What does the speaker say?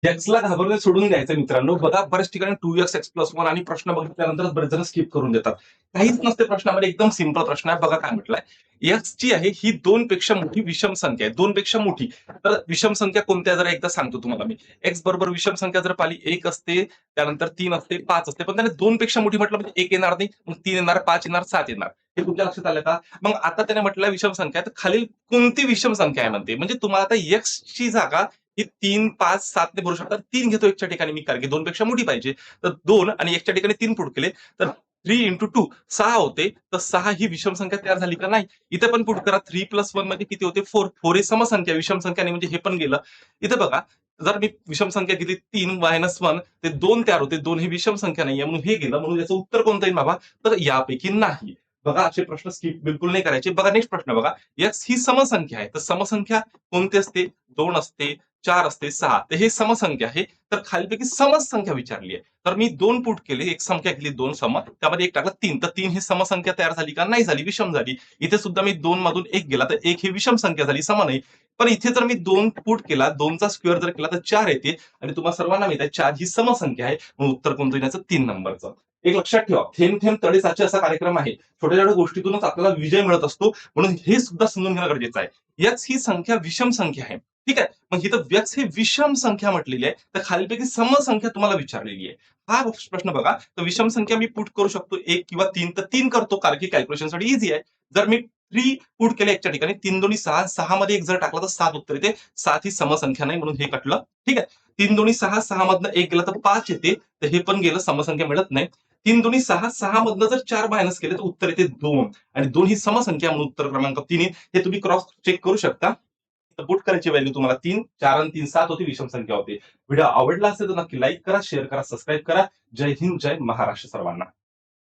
एक्सला घाबरणे सोडून द्यायचं मित्रांनो. बघा बऱ्याच ठिकाणी 2x x+1 आणि प्रश्न बघितल्यानंतर बरेच जण स्किप करून देतात. काहीच नसते प्रश्नामध्ये, एकदम सिंपल प्रश्न आहे. बघा काय म्हटलंय, एक्स जी आहे ही 2 पेक्षा मोठी विषम संख्या आहे. 2 पेक्षा मोठी. तर विषम संख्या कोणत्या जरा एकदा सांगतो तुम्हाला मी. एक्स बरोबर विषम संख्या जर पाहिली 1 असते, त्यानंतर 3 असते, 5 असते. पण त्याने 2 पेक्षा मोठी म्हटलं म्हणजे 1 येणार नाही, मग 3 येणार, 5 येणार, 7 येणार. हे तुमच्या लक्षात आलं का? मग आता त्याने म्हटलं विषम संख्या, तर खालील कोणती विषम संख्या आहे म्हणते. म्हणजे तुम्हाला आता एक्स ची जागा ही 3, 5, 7 ने भरू शकता. 3 घेतो एकच्या ठिकाणी मी, कारण की 2 पेक्षा मोठी पाहिजे. तर 2 आणि एकच्या ठिकाणी 3 पुट केले, तर 3 इंटू 2 6 होते. तर 6 ही विषम संख्या तयार झाली का? नाही. इथे पण पुट करा. 3 प्लस 1 म्हणजे किती होते? 4. 4 ही समसंख्या, विषम संख्या नाही, म्हणजे हे पण गेलं. इथे बघा, जर मी विषम संख्या घेतली 3 मायनस 1, ते 2 तयार होते. 2 ही विषम संख्या नाहीये, म्हणून हे गेलं. म्हणून याचं उत्तर कोणतं येईल बाबा? तर यापैकी नाही. बघा, असे प्रश्न स्किप बिलकुल नाही करायचे. बघा नेक्स्ट प्रश्न बघा. एक्स ही समसंख्या आहे. तर समसंख्या कोणती असते? 2 असते, 4 असते, 6. तर हे समसंख्या आहे. तर खालीपैकी समसंख्या विचारली आहे. तर मी 2 पुट केले, एक संख्या घेतली 2 सम, त्यामध्ये 1 टाकला 3. तर 3 ही समसंख्या तयार झाली का? नाही झाली, विषम झाली. इथे सुद्धा मी 2 मधून 1 गेला, तर 1 ही विषम संख्या झाली, सम नाही. पण इथे जर मी 2 पुट केला, 2चा स्क्वेअर जर केला तर 4 येते, आणि तुम्हाला सर्वांना माहित आहे 4 ही समसंख्या आहे. मग उत्तर कोणतं येण्याचं? 3 नंबरचं. एक लक्षात ठेवा, थेंब थेंब तळे साचे असा कार्यक्रम आहे. छोट्या छोट्या गोष्टीतूनच आपल्याला विजय मिळत असतो, म्हणून हे सुद्धा समजून घेणं गरजेचं आहे. एक्स ही संख्या विषम संख्या आहे. ठीक आहे. मग इथं एक्स ही विषम संख्या म्हटलेली आहे, तर खालीपैकी समसंख्या तुम्हाला विचारलेली आहे. हा प्रश्न बघा, तर विषम संख्या मी पुट करू शकतो 1 किंवा 3, तर 3 करतो, कारण की कॅल्क्युलेशनसाठी इझी आहे. जर मी 3 पुट केले एकच्या ठिकाणी, 3 दोन्ही 6, 6 मध्ये 1 जर टाकला तर 7 उत्तर येते. 7 ही समसंख्या नाही, म्हणून हे कटलं. ठीक आहे. 3 दोन्ही 6, 6 मधनं 1 गेला तर 5 येते, तर हे पण गेलं, समसंख्या मिळत नाही. 3 दोन्ही 6, 6 मधनं जर 4 मायनस केले तर उत्तर येते 2, आणि 2 ही समसंख्या, म्हणून उत्तर क्रमांक 3 येईल. हे तुम्ही क्रॉस चेक करू शकता. पुट करायची व्हॅल्यू तुम्हाला 3, 4 आणि 3 7 होती, विषम संख्या होती. व्हिडिओ आवडला असेल तर नक्की लाईक करा, शेअर करा, सबस्क्राईब करा. जय हिंद, जय महाराष्ट्र सर्वांना.